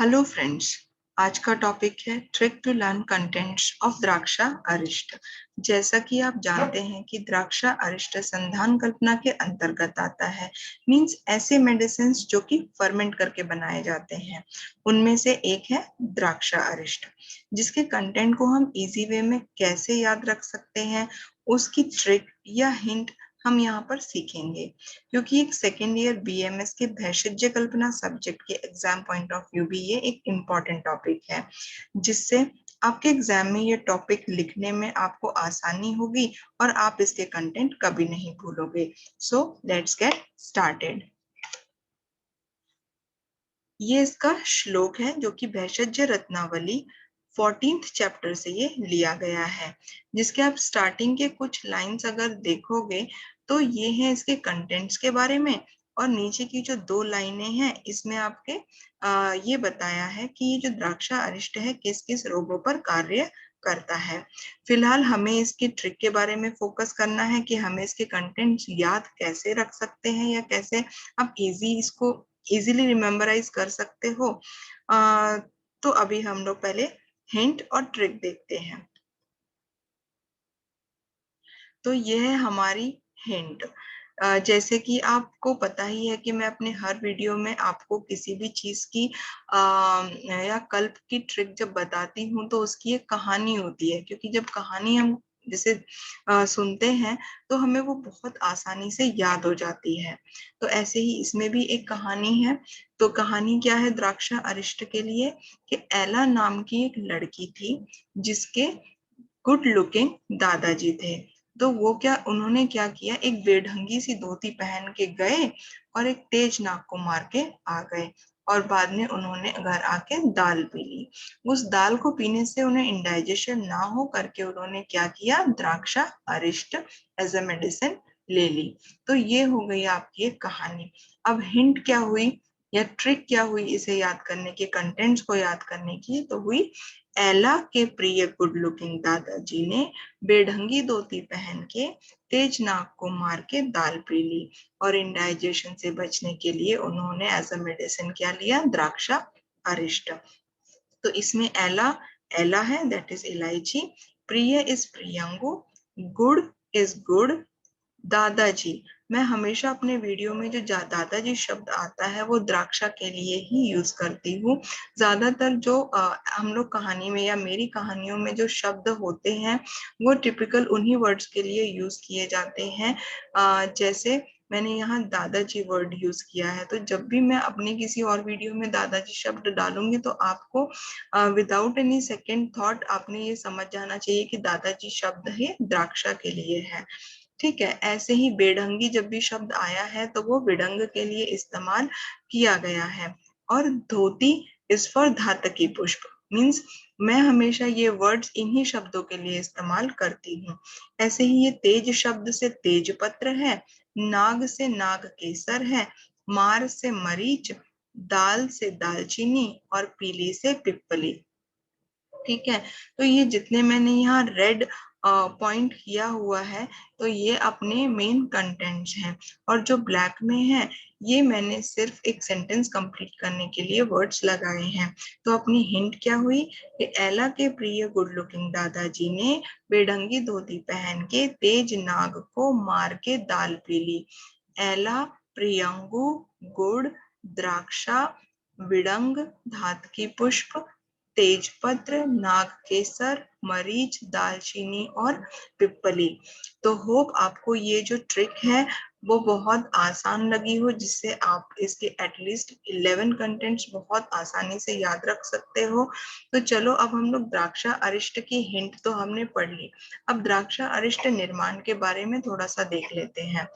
Hello friends, आज का topic है trick to learn contents of Draksha arishta. जैसा कि आप जानते हैं कि द्राक्षा अरिष्ट संधान कल्पना के अंतर्गत आता है। मींस ऐसे मेडिसिन जो कि फर्मेंट करके बनाए जाते हैं, उनमें से एक है द्राक्षा अरिष्ट, जिसके कंटेंट को हम इजी वे में कैसे याद रख सकते हैं, उसकी ट्रिक या हिंट हम यहाँ पर सीखेंगे। क्योंकि एक सेकेंड ईयर बीएमएस के भैषज्य कल्पना सब्जेक्ट के एग्जाम पॉइंट ऑफ व्यू भी ये एक इम्पॉर्टेंट टॉपिक है, जिससे आपके एग्जाम में ये टॉपिक लिखने में आपको आसानी होगी और आप इसके कंटेंट कभी नहीं भूलोगे। So let's get started. ये इसका श्लोक है जो कि भैषज्य रत्नावली 14th चैप्टर से ये लिया गया है, जिसके आप स्टार्टिंग के कुछ लाइंस अगर देखोगे तो ये है इसके कंटेंट्स के बारे में, और नीचे की जो 2 लाइनें हैं इसमें आपके ये बताया है कि ये जो द्राक्षा अरिष्ट है किस किस रोगों पर कार्य करता है। फिलहाल हमें इसकी ट्रिक के बारे में फोकस करना है कि हमें इसके कंटेंट्स याद कैसे रख सकते हैं या कैसे आप इसको इजीली रिमेम्बराइज कर सकते हो। तो अभी हम लोग पहले हिंट और ट्रिक देखते हैं। तो यह है हमारी हिंट। जैसे कि आपको पता ही है कि मैं अपने हर वीडियो में आपको किसी भी चीज की या कल्प की ट्रिक जब बताती हूँ तो उसकी एक कहानी होती है, क्योंकि जब कहानी हम जैसे सुनते हैं तो हमें वो बहुत आसानी से याद हो जाती है। तो ऐसे ही इसमें भी एक कहानी है। तो कहानी क्या है द्राक्षा अरिष्ट के लिए, कि एला नाम की एक लड़की थी जिसके गुड लुकिंग दादाजी थे। तो वो क्या उन्होंने क्या किया, एक बेढंगी सी धोती पहन के गए और एक तेज नाग को मार के आ गए, और बाद में उन्होंने घर आके दाल पी ली। उस दाल को पीने से उन्हें इंडाइजेशन ना हो करके उन्होंने क्या किया, द्राक्षा अरिष्ट एज अ मेडिसिन ले ली। तो ये हो गई आपकी एक कहानी। अब हिंट क्या हुई या ट्रिक क्या हुई इसे याद करने की, कंटेंट्स को याद करने की, तो हुई एला के प्रिय गुड लुकिंग दादाजी ने बेढंगी धोती पहन के तेज नाग को मार के दाल पी ली, और इंडाइजेशन से बचने के लिए उन्होंने एज अ मेडिसिन क्या लिया, द्राक्षा अरिष्ट। तो इसमें एला एला है, दैट इज इलायची, प्रिय इज प्रियंगु, गुड़ इज गुड़, दादाजी, मैं हमेशा अपने वीडियो में जो दादाजी शब्द आता है वो द्राक्षा के लिए ही यूज करती हूँ। ज्यादातर जो हम लोग कहानी में या मेरी कहानियों में जो शब्द होते हैं वो टिपिकल उन्हीं वर्ड्स के लिए यूज किए जाते हैं। जैसे मैंने यहाँ दादाजी वर्ड यूज किया है, तो जब भी मैं अपनी किसी और वीडियो में दादाजी शब्द डालूंगी तो आपको विदाउट एनी सेकेंड थॉट आपने ये समझ जाना चाहिए कि दादाजी शब्द है द्राक्षा के लिए है। ठीक है, ऐसे ही बेढंगी जब भी शब्द आया है तो वो विडंग के लिए इस्तेमाल किया गया है। और धोती इज फॉर धातकी पुष्प, मीन्स मैं हमेशा ये वर्ड्स इन्हीं शब्दों के लिए इस्तेमाल करती हूँ। ऐसे ही ये तेज शब्द से तेज पत्र है, नाग से नाग केसर है, मार से मरीच, दाल से दालचीनी और पीली से पिप्पली। ठीक है, तो ये जितने मैंने यहाँ रेड पॉइंट किया हुआ है तो ये अपने मेन कंटेंट्स हैं, और जो ब्लैक में है ये मैंने सिर्फ एक सेंटेंस कंप्लीट करने के लिए वर्ड्स लगाए हैं। तो अपनी हिंट क्या हुई कि एला के प्रिय गुड लुकिंग दादाजी ने बेढंगी धोती पहन के तेज नाग को मार के दाल पी ली। एला, प्रियंगु, गुड़, द्राक्षा, विडंग, धातकी पुष्प, तेजपत्र, नागकेसर, मरीच, दालचीनी और पिप्पली। तो होप आपको ये जो ट्रिक है वो बहुत आसान लगी हो, जिससे आप इसके एटलीस्ट 11 कंटेंट्स बहुत आसानी से याद रख सकते हो। तो चलो अब हम लोग द्राक्षा अरिष्ट की हिंट तो हमने पढ़ ली, अब द्राक्षा अरिष्ट निर्माण के बारे में थोड़ा सा देख लेते हैं।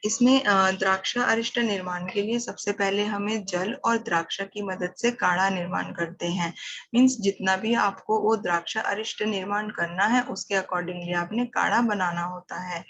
इसमें द्राक्षा अरिष्ट निर्माण के लिए सबसे पहले हमें जल और द्राक्षा की मदद से काढ़ा निर्माण करते हैं। मींस जितना भी आपको वो द्राक्षा अरिष्ट निर्माण करना है उसके अकॉर्डिंगली आपने काढ़ा बनाना होता है।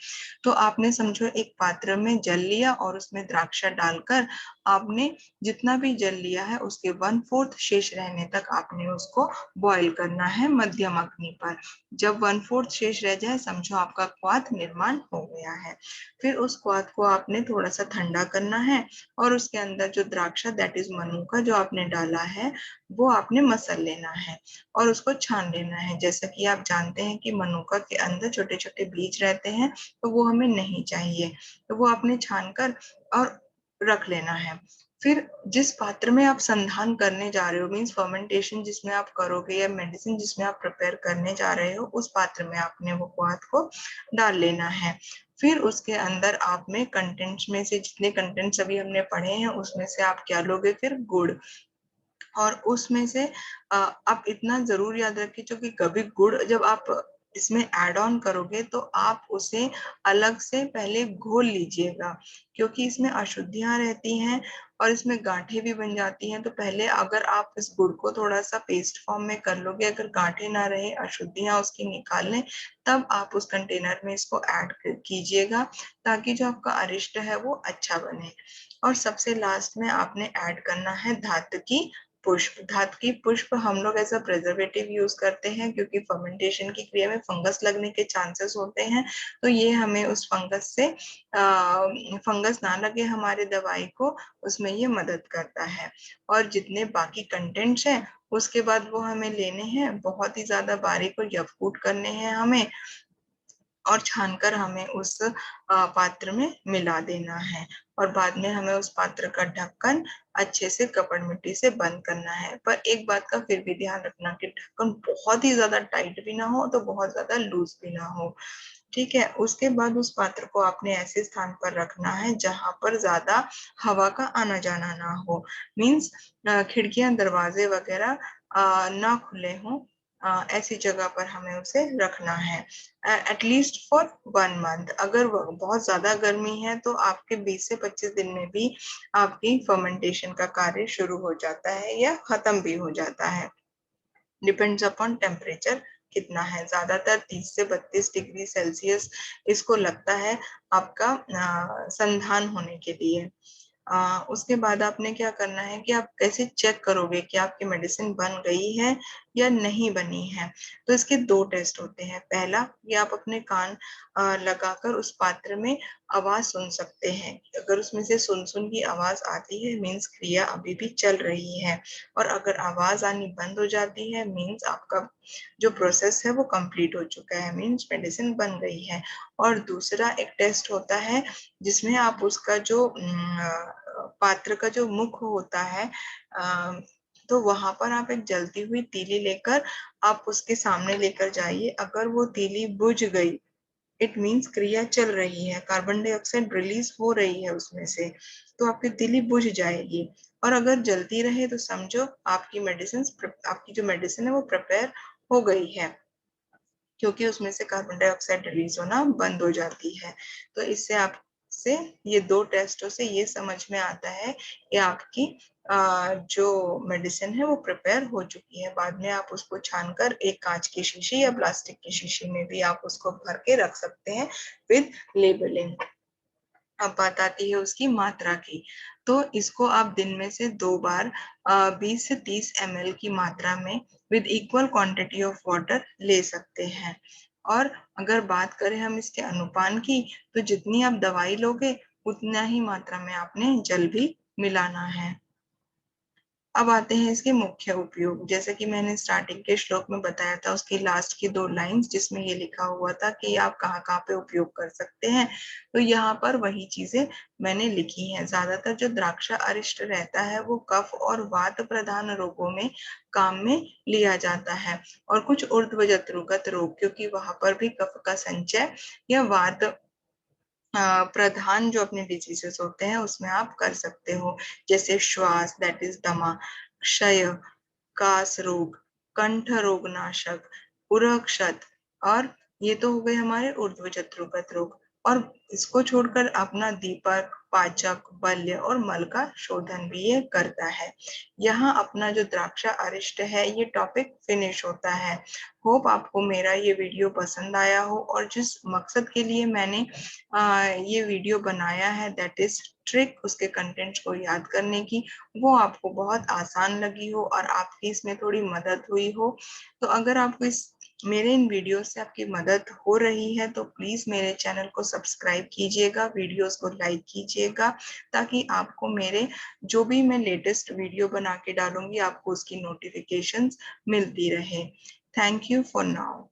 तो आपने समझो एक पात्र में जल लिया और उसमें द्राक्षा डालकर आपने जितना भी जल लिया है उसके 1/4 शेष रहने तक आपने उसको बॉईल करना है मध्यम अग्नि पर। जब 1/4 शेष रह जाए समझो आपका क्वाथ निर्माण हो गया है। फिर उस क्वाथ को आपने थोड़ा सा ठंडा करना है और उसके अंदर जो द्राक्षा दैट इज मनुका जो आपने डाला है वो आपने मसल लेना है और उसको छान लेना है। जैसा कि आप जानते हैं कि मनुका के अंदर छोटे छोटे बीज रहते हैं, तो वो हमें नहीं चाहिए, तो वो आपने छान कर और रख लेना है। फिर जिस पात्र में आप संधान करने जा रहे हो, मीन्स फर्मेंटेशन जिसमें आप करोगे या मेडिसिन जिसमें आप प्रिपेयर करने जा रहे हो, उस पात्र में आपने वो पदार्थ को डाल लेना है। फिर उसके अंदर आप में कंटेंट्स में से जितने कंटेंट्स अभी हमने पढ़े हैं उसमें से आप क्या लोगे, फिर गुड़। और उसमें से आप इतना जरूर याद रखिए कि कभी गुड़ जब आप इसमें ऐड ऑन करोगे तो आप उसे अलग से पहले घोल लीजिएगा, क्योंकि इसमें अशुद्धियां रहती हैं और इसमें गांठें भी बन जाती हैं। तो पहले अगर आप इस गुड़ को थोड़ा सा पेस्ट फॉर्म में कर लोगे, अगर गांठें ना रहे, अशुद्धियां उसकी निकाल लें, तब आप उस कंटेनर में इसको ऐड कीजिएगा, ताकि जो आपका अरिष्ट है वो अच्छा बने। और सबसे लास्ट में आपने ऐड करना है धातु की पुष्प। धातु की पुष्प हम लोग ऐसा प्रिजर्वेटिव यूज करते हैं, क्योंकि फर्मेंटेशन की क्रिया में फंगस लगने के चांसेस होते हैं, तो ये हमें उस फंगस से फंगस ना लगे हमारे दवाई को, उसमें ये मदद करता है। और जितने बाकी कंटेंट्स हैं उसके बाद वो हमें लेने हैं, बहुत ही ज्यादा बारीक और यकूट करने हैं हमें, और छानकर हमें उस पात्र में मिला देना है। और बाद में हमें उस पात्र का ढक्कन अच्छे से कपड़ मिट्टी से बंद करना है। पर एक बात का फिर भी ध्यान रखना कि ढक्कन बहुत ही ज्यादा टाइट भी ना हो तो बहुत ज्यादा लूज भी ना हो। ठीक है। उसके बाद उस पात्र को आपने ऐसे स्थान पर रखना है जहां पर ज्यादा हवा का आना जाना ना हो, मीन्स खिड़कियां दरवाजे वगैरह ना खुले हों, ऐसी जगह पर हमें उसे रखना है एटलीस्ट फॉर 1 मंथ। अगर बहुत ज्यादा गर्मी है तो आपके 20 से 25 दिन में भी आपकी फर्मेंटेशन का कार्य शुरू हो जाता है या खत्म भी हो जाता है, डिपेंड्स अपॉन टेम्परेचर कितना है। ज्यादातर 30 से 32 डिग्री सेल्सियस इसको लगता है आपका संधान होने के लिए। उसके बाद आपने क्या करना है कि आप कैसे चेक करोगे कि आपकी मेडिसिन बन गई है या नहीं बनी है। तो इसके 2 टेस्ट होते हैं। पहला, ये आप अपने कान लगाकर उस पात्र में आवाज सुन सकते हैं। अगर उसमें से सुन सुन की आवाज आती है मीन्स क्रिया अभी भी चल रही है, और अगर आवाज आनी बंद हो जाती है मीन्स आपका जो प्रोसेस है वो कंप्लीट हो चुका है, मीन्स मेडिसिन बन गई है। और दूसरा एक टेस्ट होता है जिसमें आप उसका जो पात्र का जो मुख होता है, तो वहां पर आप एक जलती हुई तीली लेकर आप उसके सामने लेकर जाइए। अगर वो तीली बुझ गई, इट मीन्स क्रिया चल रही है, कार्बन डाइऑक्साइड रिलीज हो रही है उसमें से, तो आपकी तीली बुझ जाएगी। और अगर जलती रहे तो समझो आपकी जो मेडिसिन है वो प्रिपेयर हो गई है, क्योंकि उसमें से कार्बन डाइऑक्साइड रिलीज होना बंद हो जाती है। तो इससे आपसे ये 2 टेस्टों से ये समझ में आता है कि आपकी जो मेडिसिन है वो प्रिपेयर हो चुकी है। बाद में आप उसको छानकर एक कांच की शीशी या प्लास्टिक की शीशी में भी आप उसको भर के रख सकते हैं विद लेबलिंग। अब बात आती है उसकी मात्रा की। तो इसको आप दिन में से 2 बार 20 से 30 ml की मात्रा में with equal quantity of water ले सकते हैं। और अगर बात करें हम इसके अनुपान की, तो जितनी आप दवाई लोगे उतना ही मात्रा में आपने जल भी मिलाना है। अब आते हैं इसके मुख्य उपयोग। जैसे कि मैंने स्टार्टिंग के श्लोक में बताया था, उसकी लास्ट की 2 लाइंस जिसमें ये लिखा हुआ था कि आप कहाँ कहाँ पे उपयोग कर सकते हैं, तो यहाँ पर वही चीजें मैंने लिखी हैं। ज्यादातर जो द्राक्षा अरिष्ट रहता है वो कफ और वात प्रधान रोगों में काम में लिया जाता है, और कुछ ऊर्ध्वजत्रुगत रोग, क्योंकि वहां पर भी कफ का संचय या वात प्रधान जो अपने डिजीजेस होते हैं उसमें आप कर सकते हो, जैसे श्वास दैट इज दमा, क्षय, कास रोग, कंठ रोग नाशक, उरक्षत, और ये तो हो गए हमारे ऊर्ध्व जत्रुगत रोग। और इसको छोड़कर अपना दीपक, पाचक, बल्य और मल का शोधन भी ये करता है। यहाँ अपना जो द्राक्षा अरिष्ट है ये टॉपिक फिनिश होता है। होप आपको मेरा ये वीडियो पसंद आया हो, और जिस मकसद के लिए मैंने ये वीडियो बनाया है दैट इज ट्रिक, उसके कंटेंट्स को याद करने की, वो आपको बहुत आसान लगी हो और आपकी इसमें थोड़ी मदद हुई हो। तो अगर आपको इस मेरे इन वीडियो से आपकी मदद हो रही है तो प्लीज मेरे चैनल को सब्सक्राइब कीजिएगा, वीडियोस को लाइक कीजिएगा, ताकि आपको मेरे जो भी मैं लेटेस्ट वीडियो बना के डालूंगी आपको उसकी नोटिफिकेशंस मिलती रहे। Thank you for now.